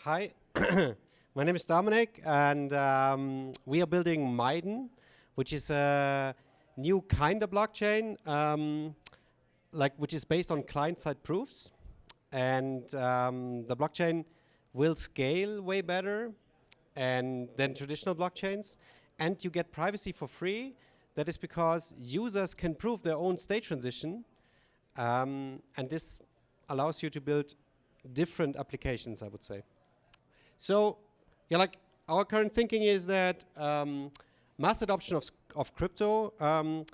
Hi, my name is Dominik, and we are building Maiden, which is a new kind of blockchain, which is based on client-side proofs, and the blockchain will scale way better than traditional blockchains, and you get privacy for free. That is because users can prove their own state transition, and this allows you to build different applications, I would say. So, yeah, our current thinking is that mass adoption of crypto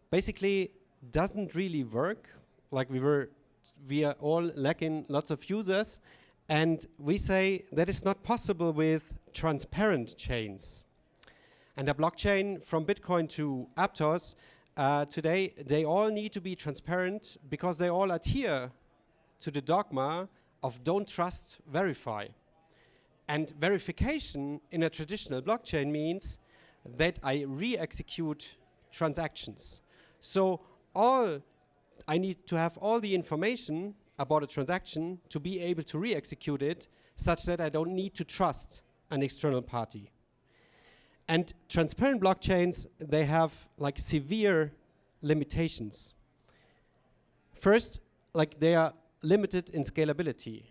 basically doesn't really work. We are all lacking lots of users, and we say that is not possible with transparent chains. And a blockchain from Bitcoin to Aptos, today they all need to be transparent because they all adhere to the dogma of don't trust, verify. And verification in a traditional blockchain means that I re-execute transactions. So I need to have all the information about a transaction to be able to re-execute it such that I don't need to trust an external party. And transparent blockchains, they have severe limitations. First, they are limited in scalability.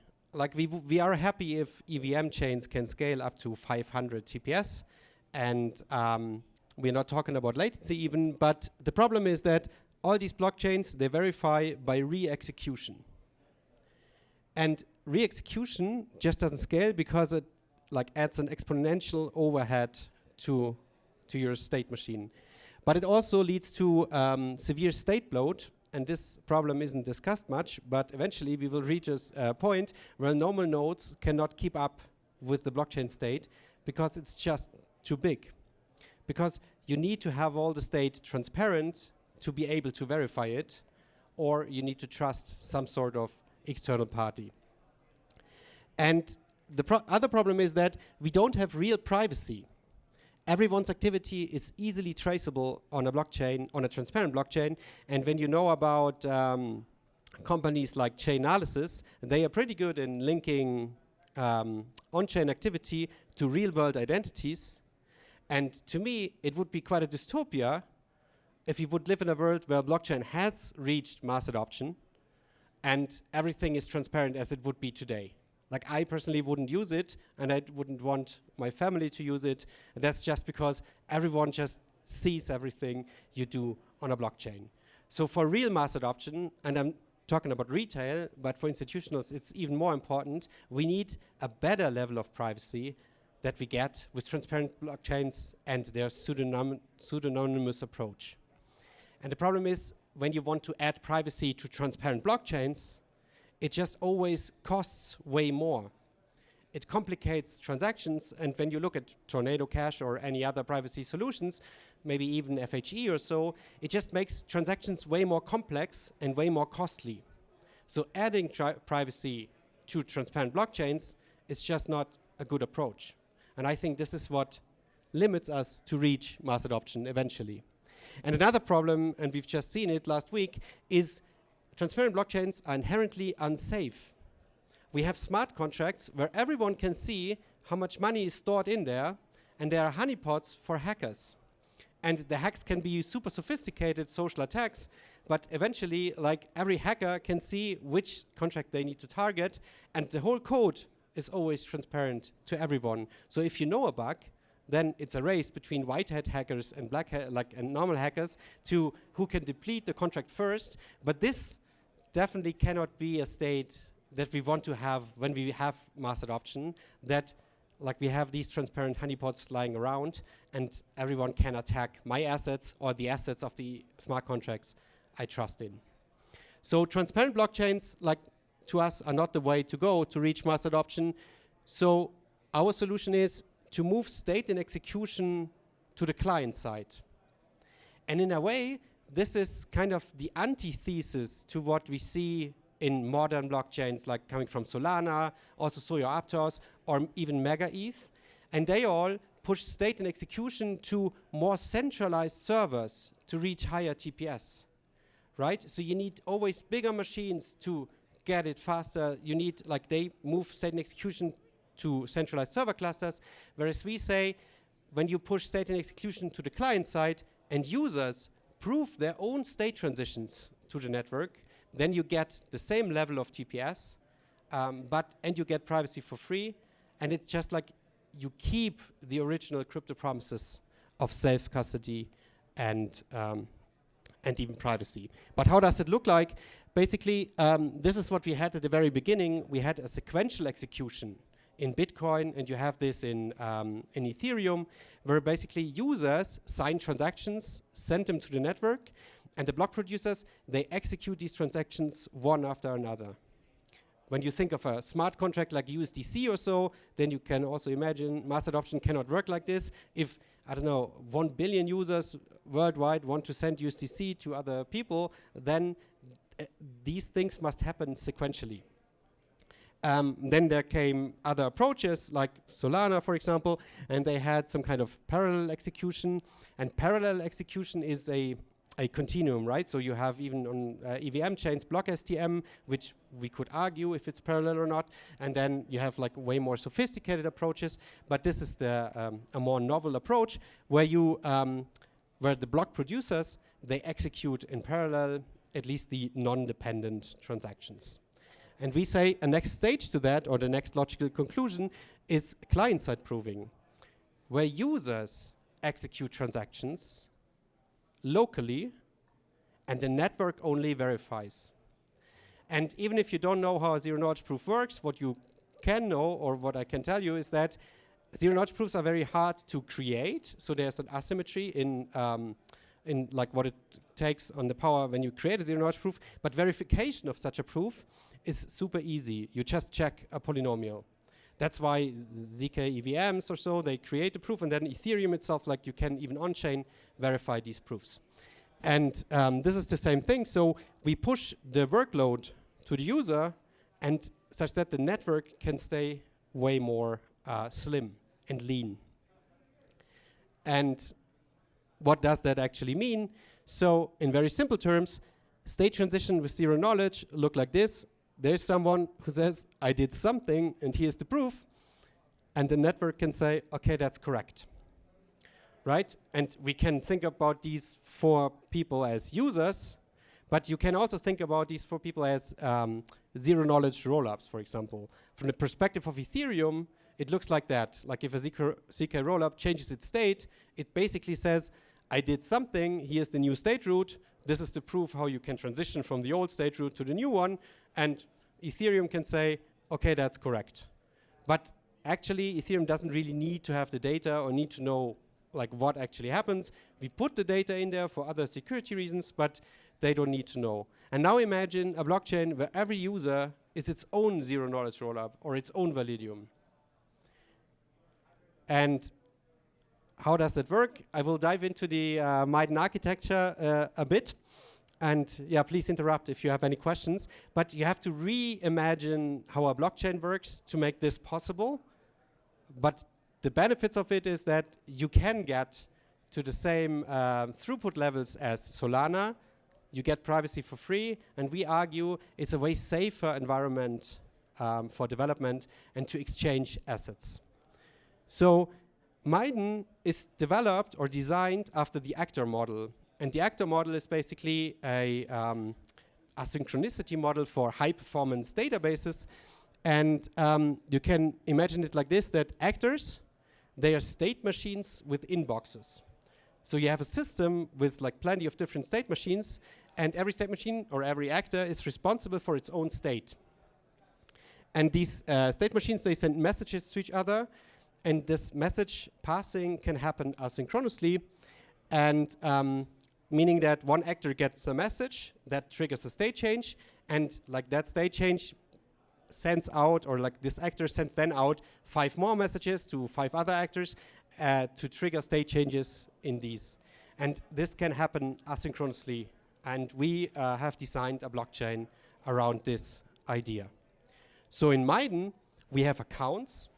We are happy if EVM chains can scale up to 500 TPS, and we're not talking about latency even, but the problem is that all these blockchains, they verify by re-execution. And re-execution just doesn't scale because it adds an exponential overhead to your state machine. But it also leads to severe state bloat. And this problem isn't discussed much, but eventually we will reach a point where normal nodes cannot keep up with the blockchain state because it's just too big. Because you need to have all the state transparent to be able to verify it, or you need to trust some sort of external party. And the other problem is that we don't have real privacy. Everyone's activity is easily traceable on a blockchain, on a transparent blockchain. And when you know about companies like Chainalysis, they are pretty good in linking on-chain activity to real-world identities. And to me, it would be quite a dystopia if you would live in a world where blockchain has reached mass adoption and everything is transparent as it would be today. I personally wouldn't use it, and I wouldn't want my family to use it. And that's just because everyone just sees everything you do on a blockchain. So for real mass adoption, and I'm talking about retail, but for institutionals, it's even more important, we need a better level of privacy that we get with transparent blockchains and their pseudonymous approach. And the problem is, when you want to add privacy to transparent blockchains, it just always costs way more. It complicates transactions, and when you look at Tornado Cash or any other privacy solutions, maybe even FHE or so, it just makes transactions way more complex and way more costly. So adding privacy to transparent blockchains is just not a good approach. And I think this is what limits us to reach mass adoption eventually. And another problem, and we've just seen it last week, is transparent blockchains are inherently unsafe. We have smart contracts where everyone can see how much money is stored in there, and there are honeypots for hackers. And the hacks can be super sophisticated social attacks, but eventually, every hacker can see which contract they need to target, and the whole code is always transparent to everyone. So if you know a bug, then it's a race between white hat hackers and black and normal hackers to who can deplete the contract first. But this definitely cannot be a state that we want to have when we have mass adoption, that we have these transparent honeypots lying around and everyone can attack my assets or the assets of the smart contracts I trust in. So transparent blockchains, to us, are not the way to go to reach mass adoption. So our solution is to move state and execution to the client side. And in a way, this is kind of the antithesis to what we see in modern blockchains, coming from Solana, also Soyo Aptos, or even Mega ETH. And they all push state and execution to more centralized servers to reach higher TPS, right? So you need always bigger machines to get it faster. You need, they move state and execution to centralized server clusters, whereas we say when you push state and execution to the client side and users prove their own state transitions to the network, then you get the same level of TPS, and you get privacy for free, and it's just like you keep the original crypto promises of self-custody and even privacy. But how does it look like? Basically, this is what we had at the very beginning. We had a sequential execution in Bitcoin, and you have this in Ethereum, where basically users sign transactions, send them to the network, and the block producers, they execute these transactions one after another. When you think of a smart contract like USDC or so, then you can also imagine mass adoption cannot work like this. If, I don't know, 1 billion users worldwide want to send USDC to other people, then these things must happen sequentially. Then there came other approaches like Solana, for example, and they had some kind of parallel execution. And parallel execution is a continuum, right? So you have even on EVM chains block STM, which we could argue if it's parallel or not. And then you have like way more sophisticated approaches. But this is the a more novel approach where you where the block producers, they execute in parallel at least the non-dependent transactions. And we say a next stage to that, or the next logical conclusion, is client-side proving, where users execute transactions locally and the network only verifies. And even if you don't know how a zero-knowledge proof works, what you can know, or what I can tell you, is that zero-knowledge proofs are very hard to create. So there's an asymmetry in like what it takes on the power when you create a zero-knowledge proof. But verification of such a proof is super easy. You just check a polynomial. That's why ZK EVMs or so, they create a proof, and then Ethereum itself, like you can even on-chain verify these proofs. And this is the same thing. So we push the workload to the user, and such that the network can stay way more slim and lean. And what does that actually mean? So in very simple terms, state transition with zero knowledge look like this. There's someone who says, I did something, and here's the proof. And the network can say, OK, that's correct. Right? And we can think about these 4 people as users, but you can also think about these 4 people as zero-knowledge rollups, for example. From the perspective of Ethereum, it looks like that. Like if a ZK rollup changes its state, it basically says, I did something, here's the new state root, this is the proof how you can transition from the old state root to the new one, and Ethereum can say, OK, that's correct. But actually, Ethereum doesn't really need to have the data or need to know like what actually happens. We put the data in there for other security reasons, but they don't need to know. And now imagine a blockchain where every user is its own zero-knowledge rollup or its own Validium. And how does that work? I will dive into the Maiden architecture a bit. And yeah, please interrupt if you have any questions. But you have to reimagine how a blockchain works to make this possible. But the benefits of it is that you can get to the same throughput levels as Solana. You get privacy for free. And we argue it's a way safer environment for development and to exchange assets. So Maiden is developed or designed after the actor model. And the actor model is basically a asynchronicity model for high-performance databases. And you can imagine it like this, that actors, they are state machines with inboxes. So you have a system with like plenty of different state machines, and every state machine or every actor is responsible for its own state. And these state machines, they send messages to each other, and this message passing can happen asynchronously, and meaning that one actor gets a message that triggers a state change, and like that state change sends out, or like this actor sends then out 5 more messages to 5 other actors to trigger state changes in these. And this can happen asynchronously, and we have designed a blockchain around this idea. So in Maiden, we have accounts.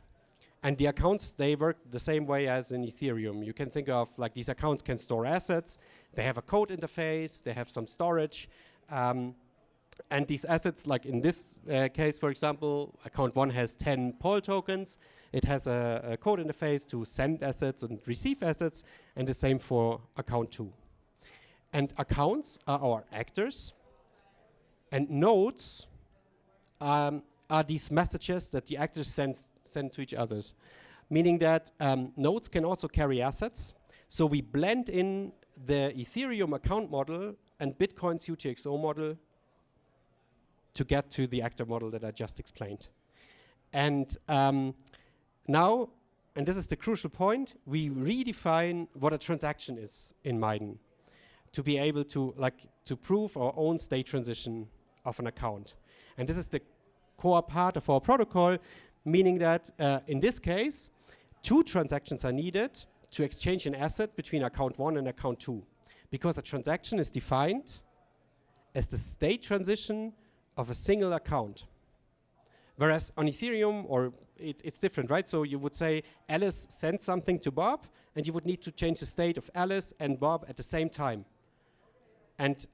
And the accounts, they work the same way as in Ethereum. You can think of like these accounts can store assets. They have a code interface. They have some storage. And these assets, like in this case, for example, account 1 has 10 Pol tokens. It has a code interface to send assets and receive assets, and the same for account 2. And accounts are our actors, and nodes are these messages that the actors send to each other. Meaning that nodes can also carry assets. So we blend in the Ethereum account model and Bitcoin's UTXO model to get to the actor model that I just explained. And now, and this is the crucial point, we redefine what a transaction is in Maiden to be able to prove our own state transition of an account. And this is the core part of our protocol, meaning that in this case, 2 transactions are needed to exchange an asset between account 1 and account 2, because a transaction is defined as the state transition of a single account. Whereas on Ethereum, or it's different, right? So you would say Alice sends something to Bob, and you would need to change the state of Alice and Bob at the same time. And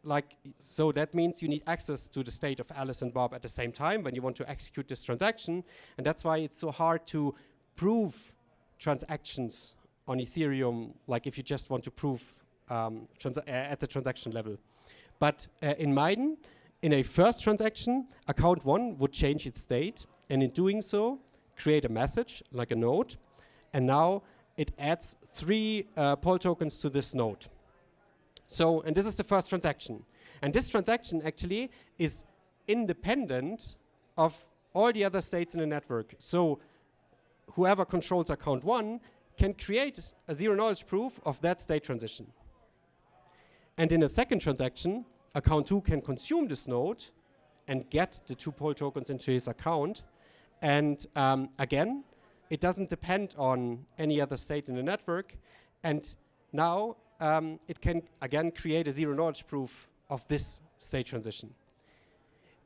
so that means you need access to the state of Alice and Bob at the same time when you want to execute this transaction. And that's why it's so hard to prove transactions on Ethereum, like if you just want to prove at the transaction level. But in Maiden, in a first transaction, account 1 would change its state, and in doing so, create a message, like a node, and now it adds 3 Pol tokens to this node. So, and this is the first transaction. And this transaction actually is independent of all the other states in the network. So whoever controls account 1 can create a zero-knowledge proof of that state transition. And in a second transaction, account 2 can consume this node and get the 2 Pol tokens into his account. And again, it doesn't depend on any other state in the network. And now it can again create a zero-knowledge proof of this state transition.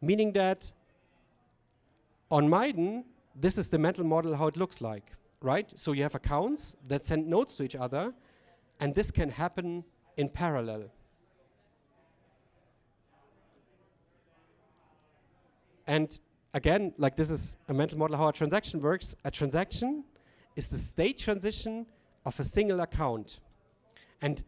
Meaning that on Maiden, this is the mental model how it looks like, right? So you have accounts that send nodes to each other, and this can happen in parallel. And again, like this is a mental model how a transaction works. A transaction is the state transition of a single account. And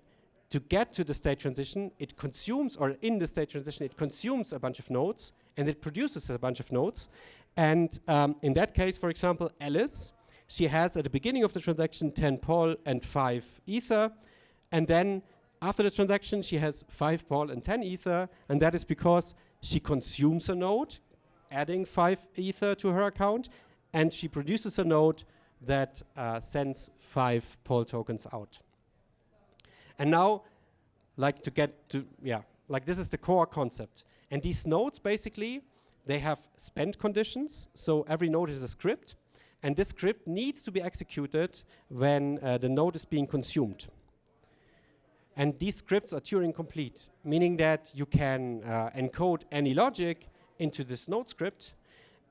to get to the state transition, it consumes, or in the state transition, it consumes a bunch of nodes, and it produces a bunch of nodes. And in that case, for example, Alice, she has at the beginning of the transaction 10 Pol and 5 Ether. And then after the transaction, she has 5 Pol and 10 Ether. And that is because she consumes a node, adding 5 Ether to her account, and she produces a node that sends 5 Pol tokens out. And now, like to get to, like this is the core concept. And these nodes basically, they have spend conditions. So every node is a script, and this script needs to be executed when the node is being consumed. And these scripts are Turing complete, meaning that you can encode any logic into this node script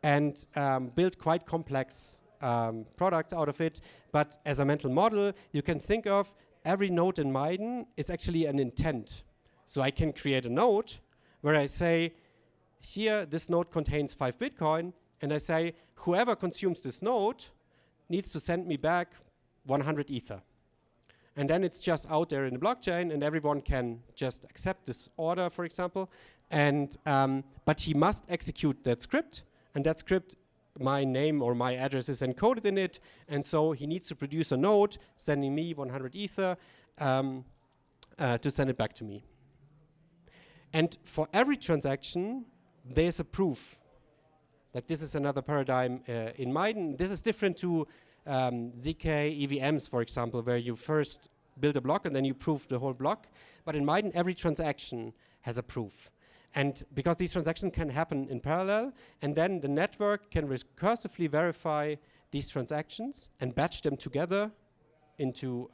and build quite complex products out of it. But as a mental model, you can think of every node in Maiden is actually an intent. So I can create a node where I say, here, this node contains 5 Bitcoin, and I say, whoever consumes this node needs to send me back 100 Ether. And then it's just out there in the blockchain, and everyone can just accept this order, for example. And but he must execute that script, and that script, my name or my address is encoded in it, and so he needs to produce a node sending me 100 Ether to send it back to me. And for every transaction, there's a proof. Like this is another paradigm in Maiden. This is different to ZK EVMs, for example, where you first build a block and then you prove the whole block. But in Maiden, every transaction has a proof. And because these transactions can happen in parallel, and then the network can recursively verify these transactions and batch them together into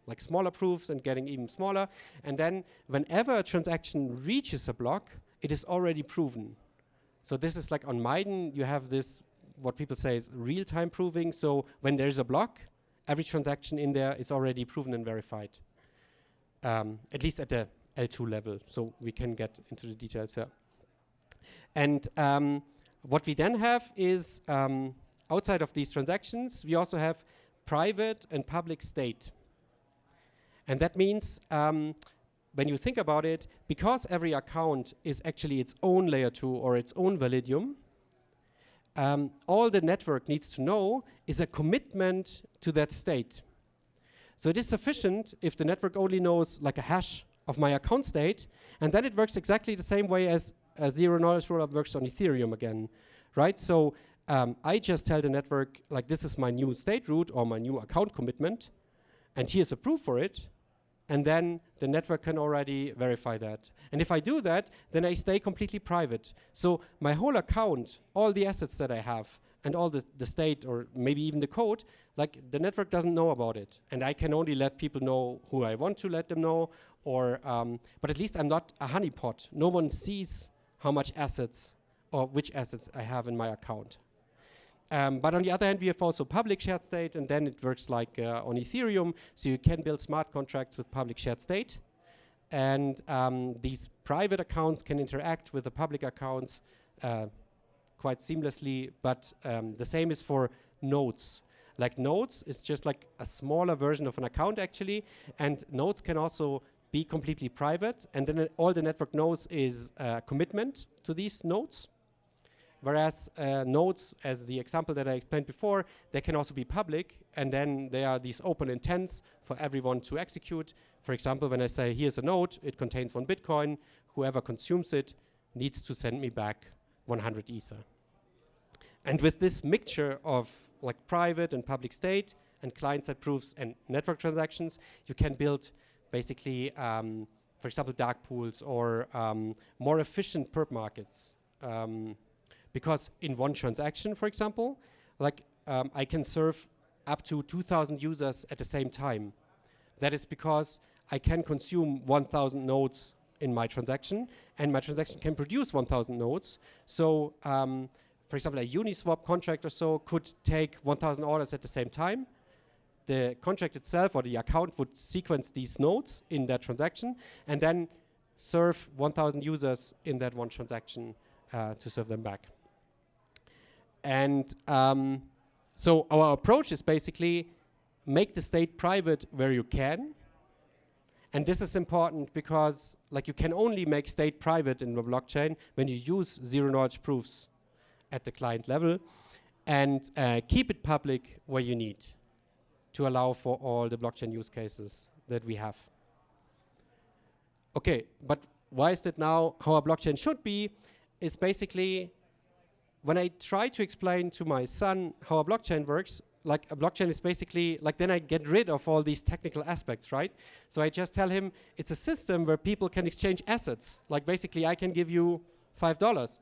like smaller proofs and getting even smaller. And then whenever a transaction reaches a block, it is already proven. So this is like on Maiden, you have this, what people say is real-time proving. So when there's a block, every transaction in there is already proven and verified, at least at the L2 level. So we can get into the details here. And what we then have is, outside of these transactions, we also have private and public state. And that means, when you think about it, because every account is actually its own layer 2 or its own validium, all the network needs to know is a commitment to that state. So it is sufficient if the network only knows like a hash of my account state, and then it works exactly the same way as a zero-knowledge rollup works on Ethereum again, right? So I just tell the network, like, this is my new state root or my new account commitment, and here's a proof for it, and then the network can already verify that. And if I do that, then I stay completely private. So my whole account, all the assets that I have, and all the state, or maybe even the code, like, the network doesn't know about it. And I can only let people know who I want to let them know, or, but at least I'm not a honeypot. No one sees how much assets, or which assets I have in my account. But on the other hand, we have also public shared state, and then it works like on Ethereum. So you can build smart contracts with public shared state. And these private accounts can interact with the public accounts quite seamlessly, but the same is for nodes. Like, nodes is just like a smaller version of an account actually, and nodes can also be completely private, and then all the network knows is commitment to these nodes. Whereas nodes, as the example that I explained before, they can also be public, and then there are these open intents for everyone to execute. For example, when I say, here's a node, it contains 1 Bitcoin, whoever consumes it needs to send me back 100 Ether. And with this mixture of like private and public state and client-side proofs and network transactions, you can build basically, for example, dark pools or more efficient perp markets. Because in one transaction, for example, like I can serve up to 2,000 users at the same time. That is because I can consume 1,000 nodes in my transaction, and my transaction can produce 1,000 nodes. So, for example, a Uniswap contract or so could take 1,000 orders at the same time. The contract itself or the account would sequence these nodes in that transaction, and then serve 1,000 users in that one transaction to serve them back. And so our approach is basically make the state private where you can. And this is important because, like, you can only make state private in the blockchain when you use zero-knowledge proofs at the client level, and keep it public where you need to allow for all the blockchain use cases that we have. Okay, but why is that now how a blockchain should be? Is basically, when I try to explain to my son how a blockchain works, like, a blockchain is basically, like, then I get rid of all these technical aspects, right? So I just tell him it's a system where people can exchange assets. Like, basically, I can give you $5.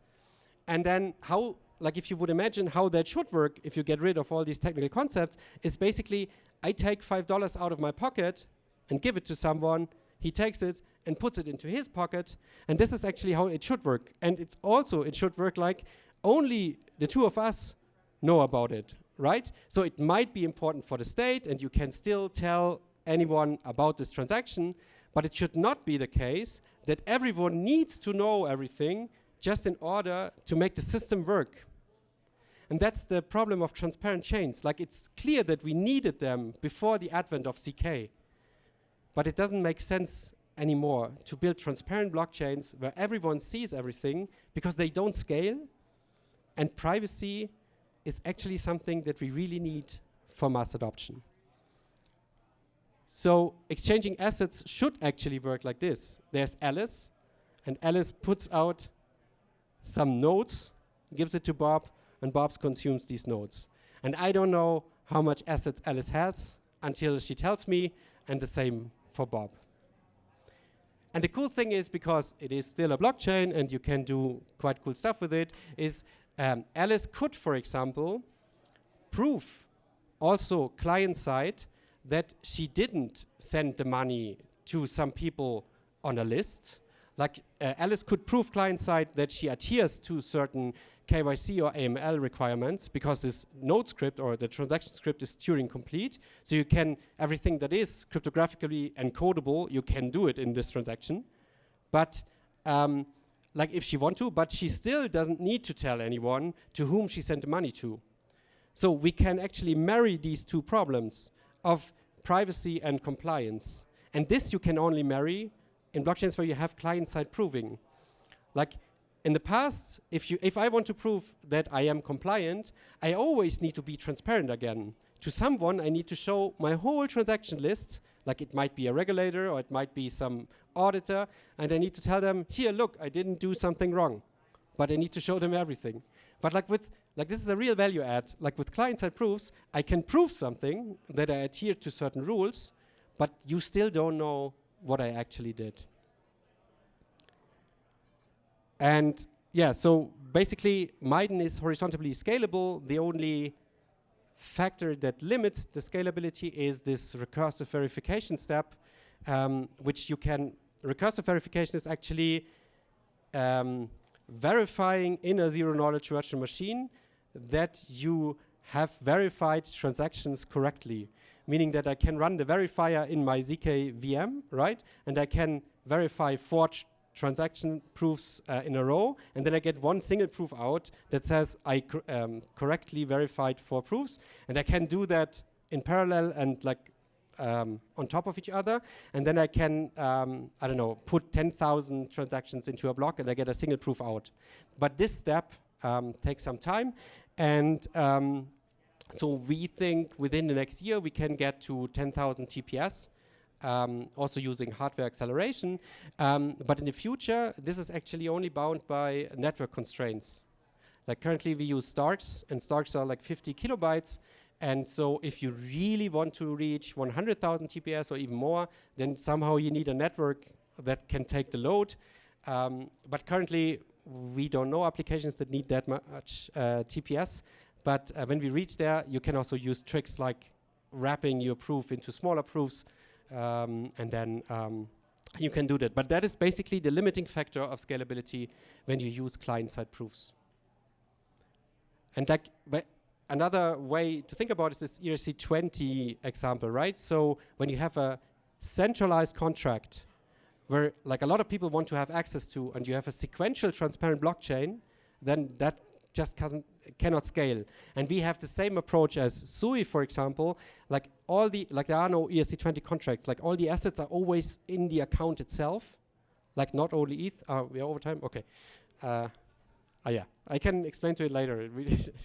And then how, like, if you would imagine how that should work if you get rid of all these technical concepts, is basically I take $5 out of my pocket and give it to someone, he takes it and puts it into his pocket, and this is actually how it should work. And it's also, it should work like only the two of us know about it, right? So it might be important for the state, and you can still tell anyone about this transaction, but it should not be the case that everyone needs to know everything just in order to make the system work. And that's the problem of transparent chains. Like, it's clear that we needed them before the advent of ZK, but it doesn't make sense anymore to build transparent blockchains where everyone sees everything, because they don't scale, and privacy is actually something that we really need for mass adoption. So exchanging assets should actually work like this. There's Alice, and Alice puts out some nodes, gives it to Bob, and Bob consumes these nodes. And I don't know how much assets Alice has until she tells me, and the same for Bob. And the cool thing is, because it is still a blockchain and you can do quite cool stuff with it, is Alice could, for example, prove also client-side that she didn't send the money to some people on a list. Like, Alice could prove client-side that she adheres to certain KYC or AML requirements, because this node script or the transaction script is Turing complete. So you can, everything that is cryptographically encodable, you can do it in this transaction. But like if she want to, but she still doesn't need to tell anyone to whom she sent the money to. So we can actually marry these two problems of privacy and compliance. And this you can only marry in blockchains where you have client-side proving. Like in the past, if I want to prove that I am compliant, I always need to be transparent again. To someone, I need to show my whole transaction list, like it might be a regulator or it might be some auditor, and I need to tell them, here, look, I didn't do something wrong. But I need to show them everything. But this is a real value add. Like with client-side proofs, I can prove something that I adhere to certain rules, but you still don't know what I actually did. And yeah, so basically, Maiden is horizontally scalable. The only factor that limits the scalability is this recursive verification step, which you can, recursive verification is actually verifying in a zero-knowledge virtual machine that you have verified transactions correctly, meaning that I can run the verifier in my ZK VM, right? And I can verify 4 transaction proofs in a row, and then I get one single proof out that says I correctly verified 4 proofs, and I can do that in parallel and like on top of each other, and then I can, I don't know, put 10,000 transactions into a block and I get a single proof out. But this step takes some time, and so we think within the next year we can get to 10,000 TPS, also using hardware acceleration. But in the future, this is actually only bound by network constraints. Like currently we use Starks, and Starks are like 50 kilobytes. And so if you really want to reach 100,000 TPS or even more, then somehow you need a network that can take the load. But currently, we don't know applications that need that much TPS. But when we reach there, you can also use tricks like wrapping your proof into smaller proofs, and then you can do that. But that is basically the limiting factor of scalability when you use client-side proofs. And like, another way to think about is this ERC20 example, right? So when you have a centralized contract where like a lot of people want to have access to, and you have a sequential transparent blockchain, then that just cannot scale. And we have the same approach as SUI, for example. Like there are no ERC20 contracts. Like all the assets are always in the account itself. Like not only ETH. We are over time. Okay. Yeah, I can explain to it later.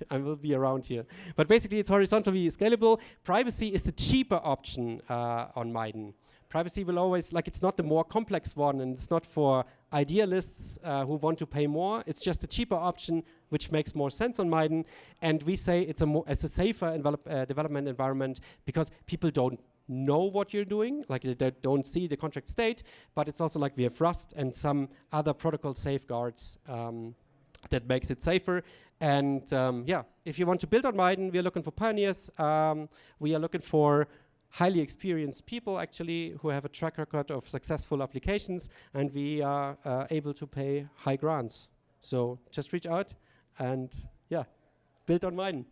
I will be around here. But basically, it's horizontally scalable. Privacy is the cheaper option on Maiden. Privacy will always, like, it's not the more complex one, and it's not for idealists who want to pay more. It's just a cheaper option, which makes more sense on Maiden. And we say it's a safer development environment because people don't know what you're doing, like they don't see the contract state. But it's also like we have Rust and some other protocol safeguards that makes it safer. And yeah, if you want to build on Maiden, we are looking for pioneers. We are looking for highly experienced people, actually, who have a track record of successful applications, and we are able to pay high grants. So just reach out and, yeah, build on Maiden.